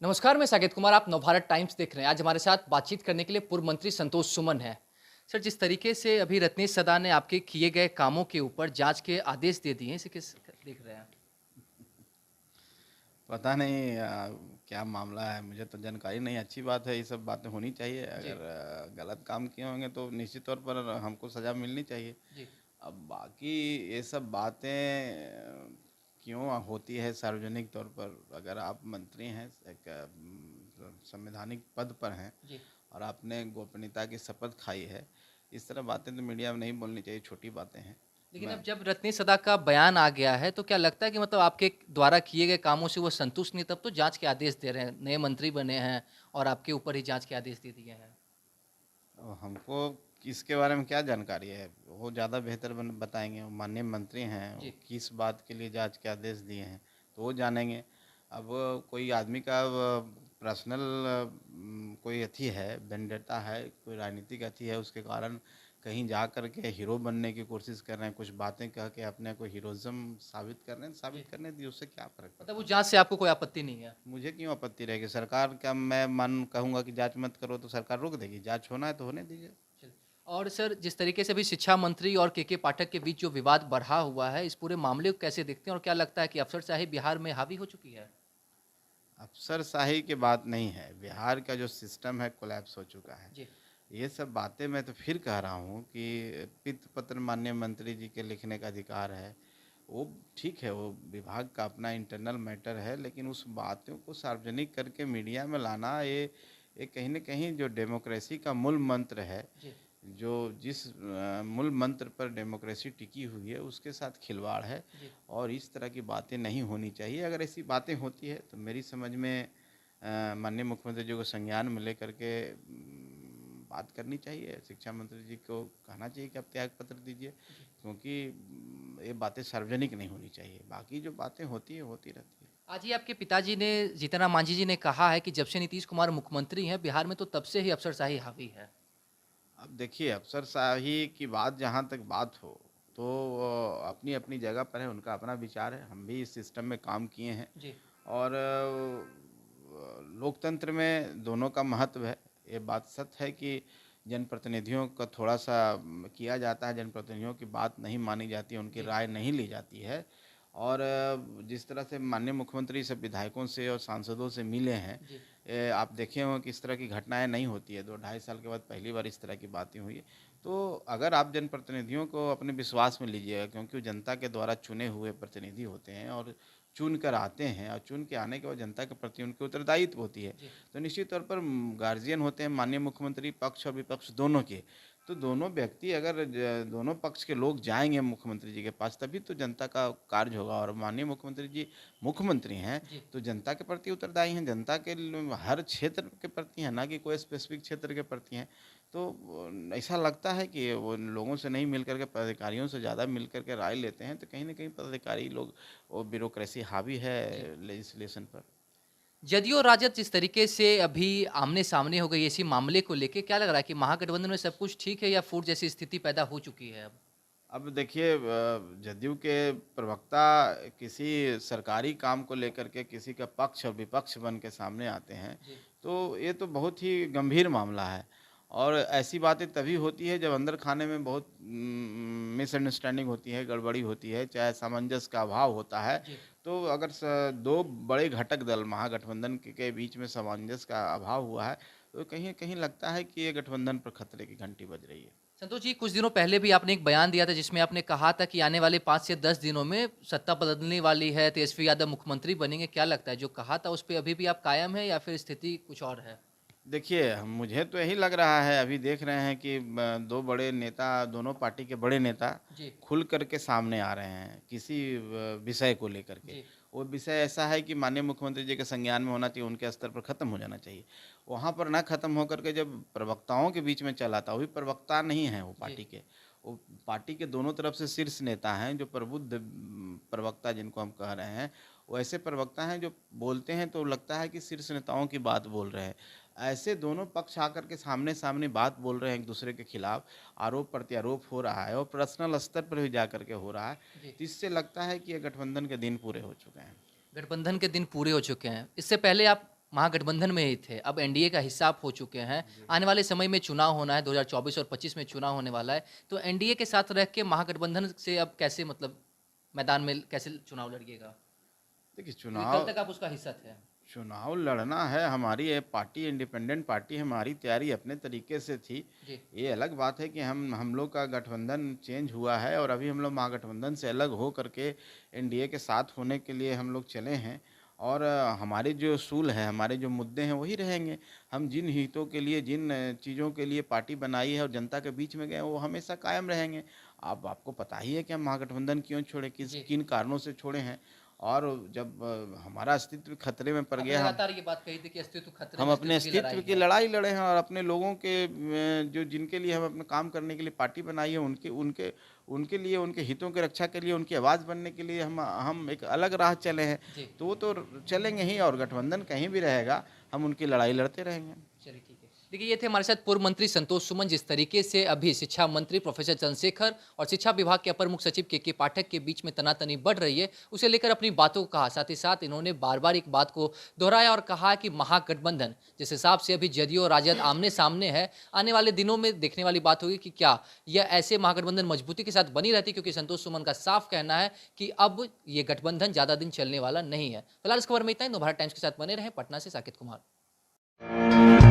नमस्कार, मैं साकेत कुमार। आप नवभारत टाइम्स देख रहे हैं। आज हमारे साथ बातचीत करने के लिए पूर्व मंत्री संतोष सुमन हैं। सर, जिस तरीके से अभी रत्नेश सदा ने आपके किए गए कामों के ऊपर जांच के आदेश दे दिए हैं, इसे किस देख रहे हैं? पता नहीं क्या मामला है, मुझे तो जानकारी नहीं। अच्छी बात है, ये सब बातें होनी चाहिए। जी, अगर गलत काम किए होंगे तो निश्चित तौर पर हमको सज़ा मिलनी चाहिए। जी, अब बाकी ये सब बातें क्यों होती है सार्वजनिक तौर पर? अगर आप मंत्री हैं, एक संवैधानिक पद पर हैं जी। और आपने गोपनीयता की शपथ खाई है, इस तरह बातें तो मीडिया में नहीं बोलनी चाहिए, छोटी बातें हैं। लेकिन मैं अब जब रत्नेश सदा का बयान आ गया है, तो क्या लगता है कि मतलब आपके द्वारा किए गए कामों से वो संतुष्ट नहीं, तब तो जांच के आदेश दे रहे हैं? नए मंत्री बने हैं और आपके ऊपर ही जांच के आदेश दे दिए हैं। हमको इसके बारे में क्या जानकारी है? वो ज़्यादा बेहतर बताएंगे। वो माननीय मंत्री हैं, वो जी, किस बात के लिए जांच के आदेश दिए हैं तो वो जानेंगे। अब कोई आदमी का पर्सनल कोई अथी है, वेंडेटा है, कोई राजनीतिक अथी है, उसके कारण कहीं जा कर के हीरो बनने की कोशिश कर रहे हैं, कुछ बातें कह के अपने को हीरोइज्म साबित कर रहे हैं। जी। साबित करने दिए, उससे क्या फ़र्क मतलब पड़ता वो है? जांच से आपको कोई आपत्ति नहीं है? मुझे क्यों आपत्ति रहेगी? सरकार का मैं मन कहूँगा कि जांच मत करो तो सरकार रोक देगी? जांच होना है तो होने दीजिए। चल और सर, जिस तरीके से अभी शिक्षा मंत्री और के पाठक के बीच जो विवाद बढ़ा हुआ है, इस पूरे मामले को कैसे देखते हैं और क्या लगता है कि अफसरशाही बिहार में हावी हो चुकी है? अफसरशाही की बात नहीं है, बिहार का जो सिस्टम है कोलैप्स हो चुका है। जी, ये सब बातें मैं तो फिर कह रहा हूँ कि पित्त पत्र माननीय मंत्री जी के लिखने का अधिकार है। वो ठीक है, वो विभाग का अपना इंटरनल मैटर है, लेकिन उस बातों को सार्वजनिक करके मीडिया में लाना, ये कहीं न कहीं जो डेमोक्रेसी का मूल मंत्र है, जी, जो जिस मूल मंत्र पर डेमोक्रेसी टिकी हुई है, उसके साथ खिलवाड़ है जी, और इस तरह की बातें नहीं होनी चाहिए। अगर ऐसी बातें होती है तो मेरी समझ में माननीय मुख्यमंत्री जी को संज्ञान में लेकर के बात करनी चाहिए। शिक्षा मंत्री जी को कहना चाहिए कि आप त्याग पत्र दीजिए, जी। क्योंकि ये बातें सार्वजनिक नहीं होनी चाहिए। बाकी जो बातें होती है, होती रहती है। आज ही आपके पिताजी ने, जीतन मांझी जी ने कहा है कि जब से नीतीश कुमार मुख्यमंत्री हैं बिहार में, तो तब से ही अफसरशाही हावी है। अब देखिए, अफसरशाही की बात जहाँ तक बात हो, तो अपनी अपनी जगह पर है, उनका अपना विचार है। हम भी इस सिस्टम में काम किए हैं जी, और लोकतंत्र में दोनों का महत्व है। ये बात सत्य है कि जनप्रतिनिधियों का थोड़ा-सा किया जाता है, जनप्रतिनिधियों की बात नहीं मानी जाती है, उनकी जी, राय नहीं ली जाती है। और जिस तरह से माननीय मुख्यमंत्री सब विधायकों से और सांसदों से मिले हैं, जी, आप देखे होंगे कि इस तरह की घटनाएँ नहीं होती है। 2 ढाई साल के बाद पहली बार इस तरह की बातें हुई है। तो अगर आप जनप्रतिनिधियों को अपने विश्वास में लीजिएगा, क्योंकि वो जनता के द्वारा चुने हुए प्रतिनिधि होते हैं और चुन कर आते हैं, और चुन के आने के बाद जनता के प्रति उनकी उत्तरदायित्व होती है। जी, तो निश्चित तौर पर गार्जियन होते हैं माननीय मुख्यमंत्री, पक्ष और विपक्ष दोनों के। तो दोनों व्यक्ति, अगर दोनों पक्ष के लोग जाएंगे मुख्यमंत्री जी के पास, तभी तो जनता का कार्य होगा। और माननीय मुख्यमंत्री जी मुख्यमंत्री हैं, जी। तो जनता के प्रति उत्तरदायी हैं, जनता के हर क्षेत्र के प्रति हैं, ना कि कोई स्पेसिफिक क्षेत्र के प्रति हैं। तो ऐसा लगता है कि वो लोगों से नहीं मिल कर के, पदाधिकारियों से ज़्यादा मिल कर के राय लेते हैं, तो कहीं ना कहीं पदाधिकारी लोग, वो ब्यूरोक्रेसी हावी है जी। लेजिस्लेशन पर। जदयू और राजद जिस तरीके से अभी आमने-सामने हो गई इसी मामले को लेके, क्या लग रहा है कि महागठबंधन में सब कुछ ठीक है या फूट जैसी स्थिति पैदा हो चुकी है अब? अब देखिए, जदयू के प्रवक्ता किसी सरकारी काम को लेकर के किसी का पक्ष और विपक्ष बन के सामने आते हैं, जी, तो ये तो बहुत ही गंभीर मामला है। और ऐसी बातें तभी होती है जब अंदर खाने में बहुत मिसअंडरस्टैंडिंग होती है, गड़बड़ी होती है, चाहे सामंजस्य का अभाव होता है। जी। तो अगर दो बड़े घटक दल महागठबंधन के बीच में सामंजस्य का अभाव हुआ है, तो कहीं कहीं लगता है कि ये गठबंधन पर खतरे की घंटी बज रही है। संतोष जी, कुछ दिनों पहले भी आपने एक बयान दिया था जिसमें आपने कहा था कि आने वाले 5 से 10 दिनों में सत्ता बदलने वाली है, तेजस्वी यादव मुख्यमंत्री बनेंगे। क्या लगता है, जो कहा था उस पे अभी भी आप कायम हैं या फिर स्थिति कुछ और है? देखिए, मुझे तो यही लग रहा है, अभी देख रहे हैं कि 2 बड़े नेता, दोनों पार्टी के बड़े नेता जी, खुल कर के सामने आ रहे हैं किसी विषय को लेकर के। जी, वो विषय ऐसा है कि माननीय मुख्यमंत्री जी के संज्ञान में होना चाहिए, उनके स्तर पर ख़त्म हो जाना चाहिए। वहाँ पर ना ख़त्म होकर के जब प्रवक्ताओं के बीच में चला था, वो भी प्रवक्ता नहीं हैं वो जी, पार्टी के। वो पार्टी के दोनों तरफ से शीर्ष नेता हैं, जो प्रबुद्ध प्रवक्ता जिनको हम कह रहे हैं, वो ऐसे प्रवक्ता हैं जो बोलते हैं तो लगता है कि शीर्ष नेताओं की बात बोल रहे हैं। ऐसे दोनों पक्ष आकर के सामने-सामने बात बोल रहे हैं एक-दूसरे के खिलाफ, आरोप-प्रत्यारोप हो रहा है और पर्सनल स्तर पर भी जाकर के हो रहा है। जी। तो इससे लगता है कि ये गठबंधन के दिन पूरे हो चुके हैं। गठबंधन के दिन पूरे हो चुके हैं। इससे पहले आप महागठबंधन में ही थे, अब एनडीए का हिस्सा आप हो चुके हैं। आने वाले समय में चुनाव होना है, 2024 और 25 में चुनाव होने वाला है। तो एनडीए के साथ रह के महागठबंधन से अब कैसे मतलब मैदान में कैसे चुनाव लड़िएगा? देखिए, क्योंकि कल तक आप उसका हिस्सा थे। चुनाव लड़ना है, हमारी ये पार्टी इंडिपेंडेंट पार्टी, हमारी तैयारी अपने तरीके से थी। जी, ये अलग बात है कि हम लोग का गठबंधन चेंज हुआ है और अभी हम लोग महागठबंधन से अलग हो करके एनडीए के साथ होने के लिए हम लोग चले हैं। और हमारे जो उसूल है, हमारे जो मुद्दे हैं वही रहेंगे। हम जिन हितों के लिए, जिन चीज़ों के लिए पार्टी बनाई है और जनता के बीच में गए, वो हमेशा कायम रहेंगे। आपको पता ही है कि हम महागठबंधन क्यों छोड़े, जी। किन कारणों से छोड़े हैं। और जब हमारा अस्तित्व खतरे में पड़ आपने गया, लगातार ये बात कही थी कि अस्तित्व खतरे हम में, अपने अस्तित्व की अस्तित्व लड़ाई की है। लड़ाई लड़े हैं और अपने लोगों के जो जिनके लिए हम अपने काम करने के लिए पार्टी बनाई है, उनके उनके उनके लिए, उनके हितों की रक्षा के लिए, उनकी आवाज़ बनने के लिए हम एक अलग राह चले हैं। जी, तो वो तो चलेंगे ही, और गठबंधन कहीं भी रहेगा, हम उनकी लड़ाई लड़ते रहेंगे। चलिए ठीक है। देखिए, ये थे हमारे साथ पूर्व मंत्री संतोष सुमन। जिस तरीके से अभी शिक्षा मंत्री प्रोफेसर चंद्रशेखर और शिक्षा विभाग के अपर मुख्य सचिव के पाठक के बीच में तनातनी बढ़ रही है, उसे लेकर अपनी बातों को कहा। साथ ही साथ इन्होंने बार बार एक बात को दोहराया और कहा कि महागठबंधन जिस हिसाब से अभी जदयू और राजद आमने सामने है, आने वाले दिनों में देखने वाली बात होगी कि क्या यह ऐसे महागठबंधन मजबूती के साथ बनी रहती, क्योंकि संतोष सुमन का साफ कहना है कि अब ये गठबंधन ज्यादा दिन चलने वाला नहीं है। फिलहाल इस खबर में इतना ही। भारत टाइम्स के साथ बने रहे। पटना से साकेत कुमार।